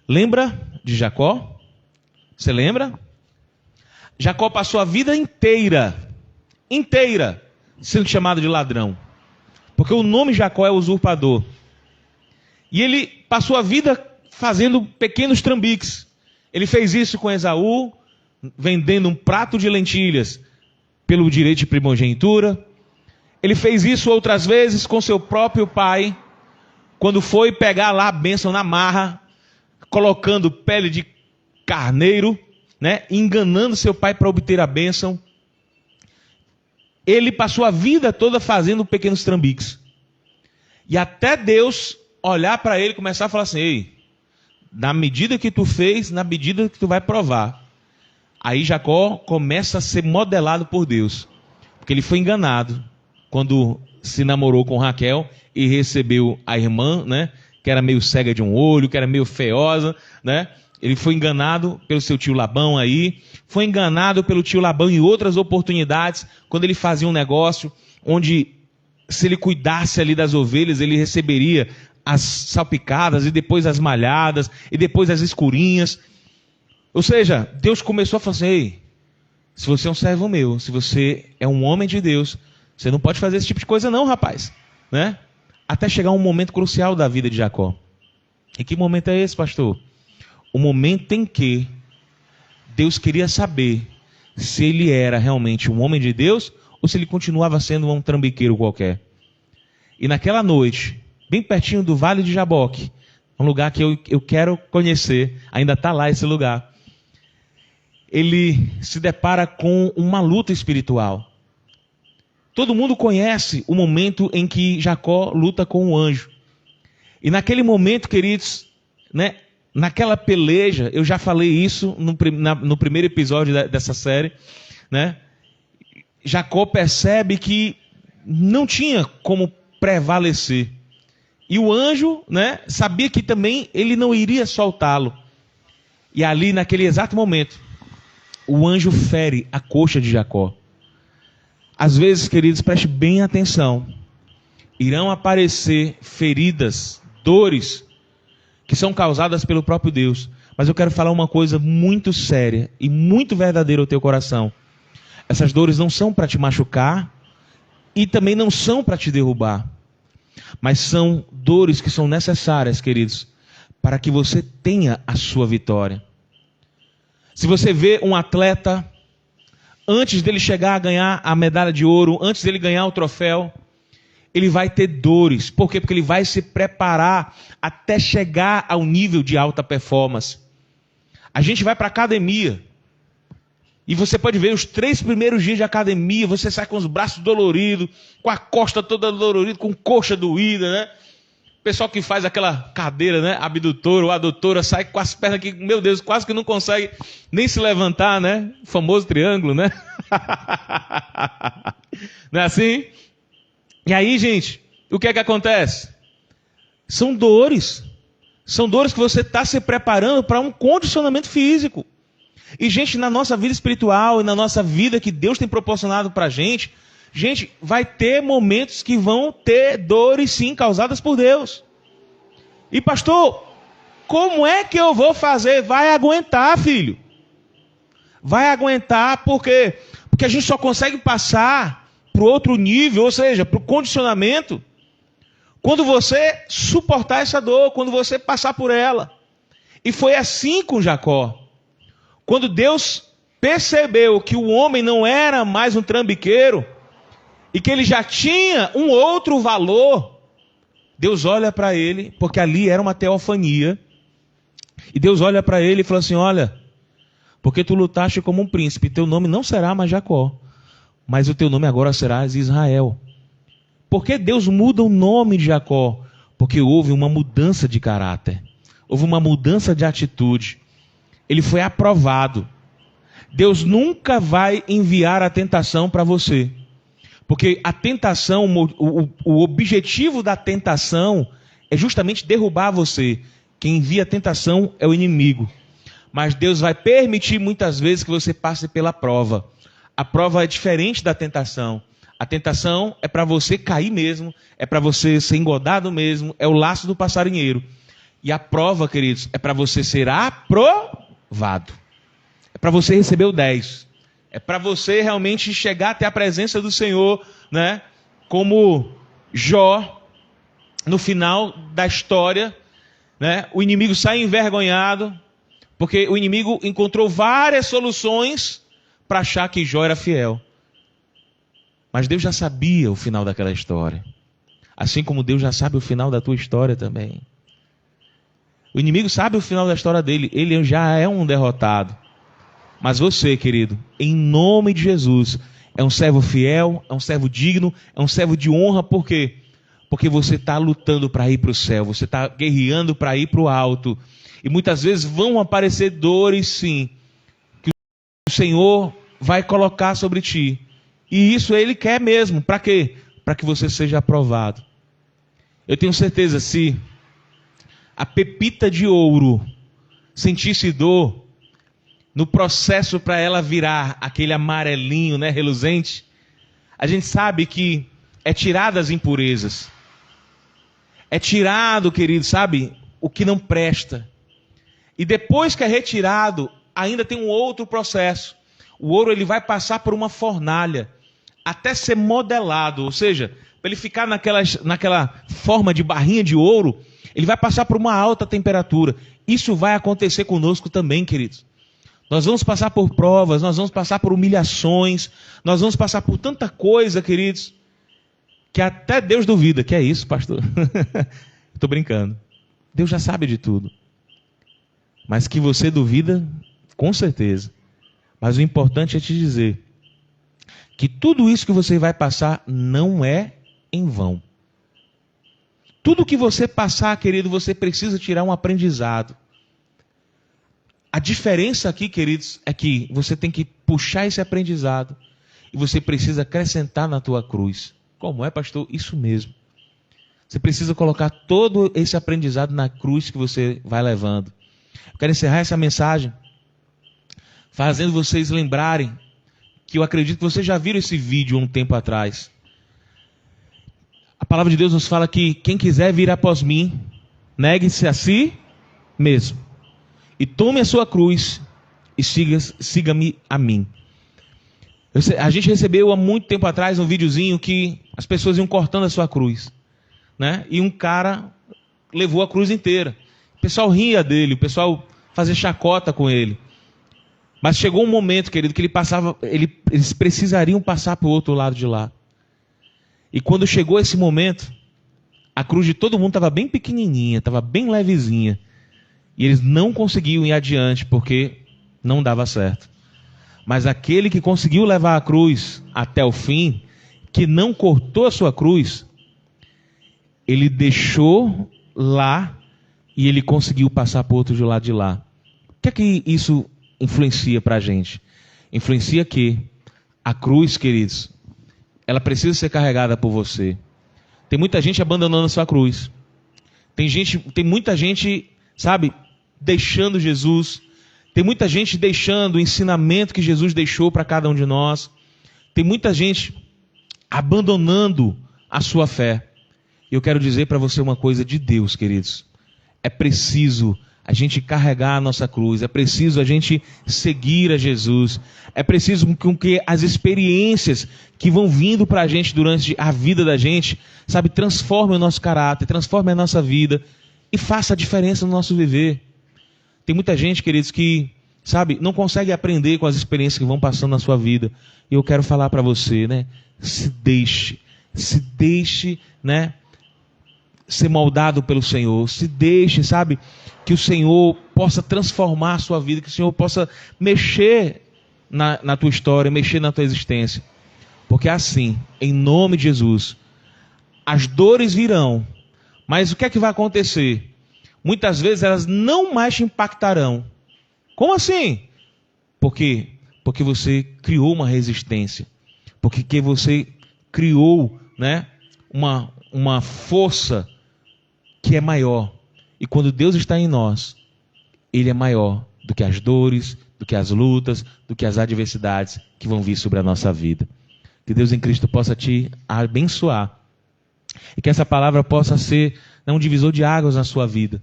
Lembra de Jacó? Você lembra? Jacó passou a vida inteira, sendo chamado de ladrão. Porque o nome Jacó é usurpador. E ele passou a vida fazendo pequenos trambiques. Ele fez isso com Esaú, vendendo um prato de lentilhas pelo direito de primogenitura. Ele fez isso outras vezes com seu próprio pai, quando foi pegar lá a bênção na marra, colocando pele de carneiro, né? Enganando seu pai para obter a bênção. Ele passou a vida toda fazendo pequenos trambiques. E até Deus olhar para ele e começar a falar assim: ei, na medida que tu fez, na medida que tu vai provar. Aí Jacó começa a ser modelado por Deus. Porque ele foi enganado quando se namorou com Raquel e recebeu a irmã, né? Que era meio cega de um olho, que era meio feiosa, né? Ele foi enganado pelo seu tio Labão aí. Foi enganado pelo tio Labão em outras oportunidades, quando ele fazia um negócio onde, se ele cuidasse ali das ovelhas, ele receberia as salpicadas, e depois as malhadas, e depois as escurinhas. Ou seja, Deus começou a falar assim: ei, se você é um servo meu, se você é um homem de Deus, você não pode fazer esse tipo de coisa não, rapaz. Né? Até chegar um momento crucial da vida de Jacó. E que momento é esse, pastor? O momento em que Deus queria saber se ele era realmente um homem de Deus ou se ele continuava sendo um trambiqueiro qualquer. E naquela noite, bem pertinho do Vale de Jaboque, um lugar que eu quero conhecer, ainda está lá esse lugar, ele se depara com uma luta espiritual. Todo mundo conhece o momento em que Jacó luta com o anjo. E naquele momento, queridos, né, naquela peleja, eu já falei isso no primeiro episódio dessa série, né? Jacó percebe que não tinha como prevalecer. E o anjo, né, sabia que também ele não iria soltá-lo. E ali, naquele exato momento, o anjo fere a coxa de Jacó. Às vezes, queridos, preste bem atenção. Irão aparecer feridas, dores, que são causadas pelo próprio Deus. Mas eu quero falar uma coisa muito séria e muito verdadeira ao teu coração. Essas dores não são para te machucar e também não são para te derrubar. Mas são dores que são necessárias, queridos, para que você tenha a sua vitória. Se você vê um atleta, antes dele chegar a ganhar a medalha de ouro, antes dele ganhar o troféu, ele vai ter dores. Por quê? Porque ele vai se preparar até chegar ao nível de alta performance. A gente vai para a academia. E você pode ver os 3 primeiros dias de academia, você sai com os braços doloridos, com a costa toda dolorida, com coxa doída, né? O pessoal que faz aquela cadeira, né? Abdutora ou adutora, sai com as pernas que, meu Deus, quase que não consegue nem se levantar, né? O famoso triângulo, né? Não é assim? E aí, gente, o que é que acontece? São dores. São dores que você está se preparando para um condicionamento físico. E, gente, na nossa vida espiritual e na nossa vida que Deus tem proporcionado para a gente, vai ter momentos que vão ter dores, sim, causadas por Deus. E, pastor, como é que eu vou fazer? Vai aguentar, filho. Vai aguentar, por quê? Porque a gente só consegue passar para o outro nível, ou seja, para o condicionamento, quando você suportar essa dor, quando você passar por ela. E foi assim com Jacó. Quando Deus percebeu que o homem não era mais um trambiqueiro, e que ele já tinha um outro valor, Deus olha para ele, porque ali era uma teofania, e Deus olha para ele e fala assim: olha, porque tu lutaste como um príncipe, teu nome não será mais Jacó, mas o teu nome agora será Israel. Por que Deus muda o nome de Jacó? Porque houve uma mudança de caráter, houve uma mudança de atitude. Ele foi aprovado. Deus nunca vai enviar a tentação para você. Porque a tentação, o objetivo da tentação é justamente derrubar você. Quem envia a tentação é o inimigo. Mas Deus vai permitir muitas vezes que você passe pela prova. A prova é diferente da tentação. A tentação é para você cair mesmo, é para você ser engodado mesmo, é o laço do passarinheiro. E a prova, queridos, é para você ser aprovado. É para você receber o 10. É para você realmente chegar até a presença do Senhor, né? Como Jó, no final da história, né? O inimigo sai envergonhado, porque o inimigo encontrou várias soluções para achar que Jó era fiel. Mas Deus já sabia o final daquela história. Assim como Deus já sabe o final da tua história também. O inimigo sabe o final da história dele. Ele já é um derrotado. Mas você, querido, em nome de Jesus, é um servo fiel, é um servo digno, é um servo de honra. Por quê? Porque você está lutando para ir para o céu. Você está guerreando para ir para o alto. E muitas vezes vão aparecer dores, sim, que o Senhor vai colocar sobre ti. E isso Ele quer mesmo. Para quê? Para que você seja aprovado. Eu tenho certeza, se a pepita de ouro sentisse dor, no processo para ela virar aquele amarelinho, né, reluzente, a gente sabe que é tirado as impurezas. É tirado, querido, sabe, o que não presta. E depois que é retirado, ainda tem um outro processo. O ouro ele vai passar por uma fornalha até ser modelado, ou seja, para ele ficar naquela forma de barrinha de ouro, ele vai passar por uma alta temperatura. Isso vai acontecer conosco também, queridos. Nós vamos passar por provas, nós vamos passar por humilhações, nós vamos passar por tanta coisa, queridos, que até Deus duvida. Que é isso, pastor? Estou brincando. Deus já sabe de tudo. Mas que você duvida, com certeza. Mas o importante é te dizer que tudo isso que você vai passar não é em vão. Tudo que você passar, querido, você precisa tirar um aprendizado. A diferença aqui, queridos, é que você tem que puxar esse aprendizado e você precisa acrescentar na tua cruz. Como é, pastor? Isso mesmo. Você precisa colocar todo esse aprendizado na cruz que você vai levando. Eu quero encerrar essa mensagem fazendo vocês lembrarem que eu acredito que vocês já viram esse vídeo um tempo atrás. A palavra de Deus nos fala que quem quiser vir após mim, negue-se a si mesmo. E tome a sua cruz e siga-me a mim. A gente recebeu há muito tempo atrás um videozinho que as pessoas iam cortando a sua cruz, né? E um cara levou a cruz inteira. O pessoal ria dele, o pessoal fazia chacota com ele. Mas chegou um momento, querido, que eles precisariam passar para o outro lado de lá. E quando chegou esse momento, a cruz de todo mundo estava bem pequenininha, estava bem levezinha. E eles não conseguiam ir adiante porque não dava certo. Mas aquele que conseguiu levar a cruz até o fim, que não cortou a sua cruz, ele deixou lá e ele conseguiu passar para o outro lado de lá. O que é que isso influencia para a gente? Influencia que a cruz, queridos, ela precisa ser carregada por você. Tem muita gente abandonando a sua cruz. Tem muita gente, sabe, deixando Jesus. Tem muita gente deixando o ensinamento que Jesus deixou para cada um de nós. Tem muita gente abandonando a sua fé. E eu quero dizer para você uma coisa de Deus, queridos. É preciso a gente carregar a nossa cruz. É preciso a gente seguir a Jesus. É preciso que as experiências que vão vindo para a gente durante a vida da gente, sabe, transformem o nosso caráter, transformem a nossa vida e faça a diferença no nosso viver. Tem muita gente, queridos, que, sabe, não consegue aprender com as experiências que vão passando na sua vida. E eu quero falar para você, né? Se deixe, né, ser moldado pelo Senhor. Se deixe, sabe, que o Senhor possa transformar a sua vida, que o Senhor possa mexer na tua história, mexer na tua existência. Porque assim, em nome de Jesus, as dores virão, mas o que é que vai acontecer? Muitas vezes elas não mais te impactarão. Como assim? Por quê? Porque você criou uma resistência. Porque você criou, né, uma força que é maior. E quando Deus está em nós, Ele é maior do que as dores, do que as lutas, do que as adversidades que vão vir sobre a nossa vida. Que Deus em Cristo possa te abençoar. E que essa palavra possa ser um divisor de águas na sua vida.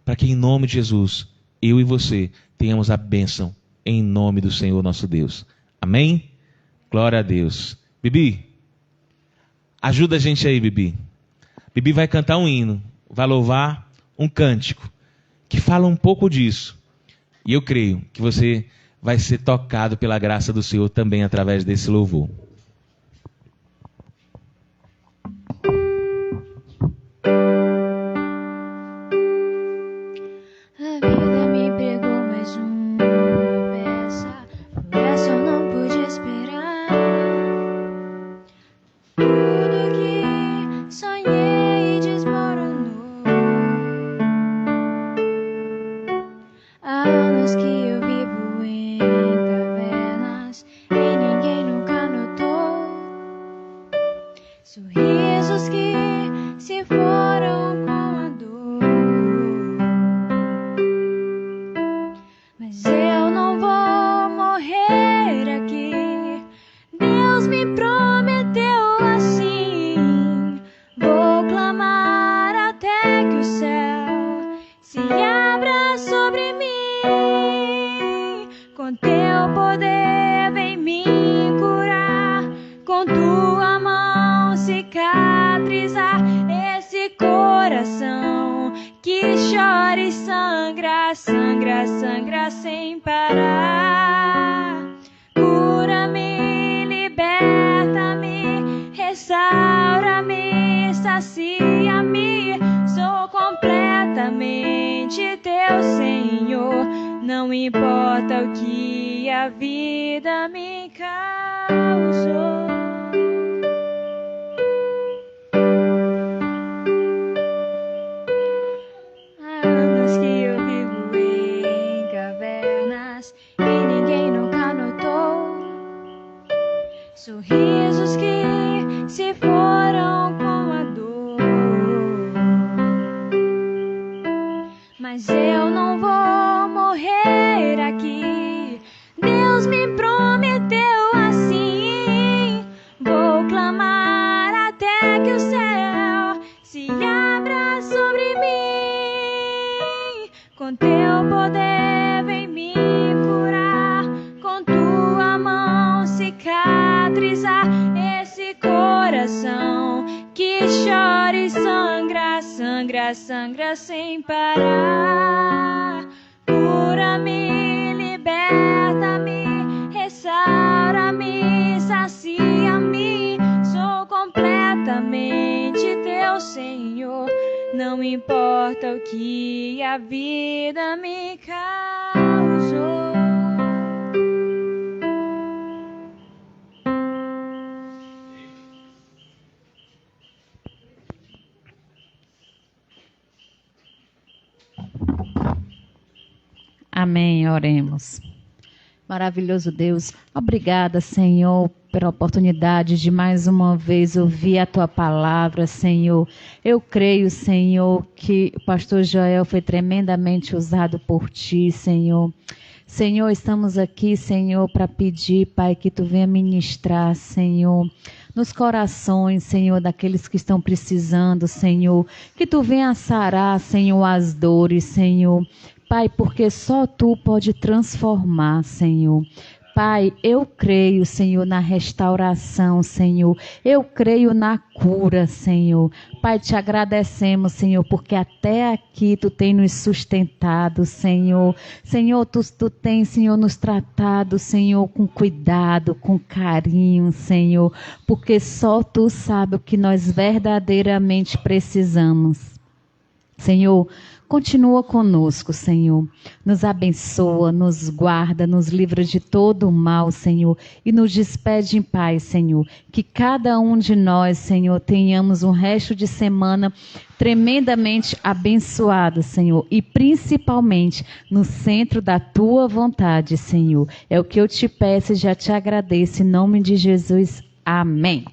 Para que em nome de Jesus, eu e você tenhamos a bênção em nome do Senhor nosso Deus. Amém? Glória a Deus. Bibi, ajuda a gente aí, Bibi. Bibi vai cantar um hino, vai louvar um cântico que fala um pouco disso. E eu creio que você vai ser tocado pela graça do Senhor também através desse louvor. que eu vivo em cavernas e ninguém nunca notou. Sorrisos que se foram com a dor. Mas eu não vou morrer aqui. Deus me prometeu assim. Vou clamar até que o céu se abra sobre mim. Com teu poder vem me curar. Com tua mão cicatrizar esse coração que chora e sangra, sangra, sangra sem parar. Cura-me, liberta-me, restaura-me, sacia-me. Sou completamente teu Senhor. Não importa o que a vida me causou. Há anos que eu vivo em cavernas e ninguém nunca notou. Sorrisos que se foram com a dor. Mas eu não vou morrer aqui. Deus me prometeu assim. Vou clamar até que o céu se abra sobre mim. Com teu poder vem me curar. Com tua mão cicatrizar esse coração que chora e sangra, sangra, sangra sem parar. Cura-me, liberta-me, restaura-me, sacia-me. Sou completamente teu Senhor. Não importa o que a vida me causou. Amém, oremos. Maravilhoso Deus, obrigada, Senhor, pela oportunidade de mais uma vez ouvir a Tua palavra, Senhor. Eu creio, Senhor, que o pastor Joel foi tremendamente usado por Ti, Senhor. Senhor, estamos aqui, Senhor, para pedir, Pai, que Tu venha ministrar, Senhor, nos corações, Senhor, daqueles que estão precisando, Senhor. Que Tu venha sarar, Senhor, as dores, Senhor. Pai, porque só Tu pode transformar, Senhor. Pai, eu creio, Senhor, na restauração, Senhor. Eu creio na cura, Senhor. Pai, te agradecemos, Senhor, porque até aqui Tu tem nos sustentado, Senhor. Senhor, Tu tens, Senhor, nos tratado, Senhor, com cuidado, com carinho, Senhor. Porque só Tu sabe o que nós verdadeiramente precisamos. Senhor, continua conosco, Senhor. Nos abençoa, nos guarda, nos livra de todo o mal, Senhor. E nos despede em paz, Senhor. Que cada um de nós, Senhor, tenhamos um resto de semana tremendamente abençoado, Senhor. E principalmente no centro da Tua vontade, Senhor. É o que eu te peço e já te agradeço. Em nome de Jesus. Amém.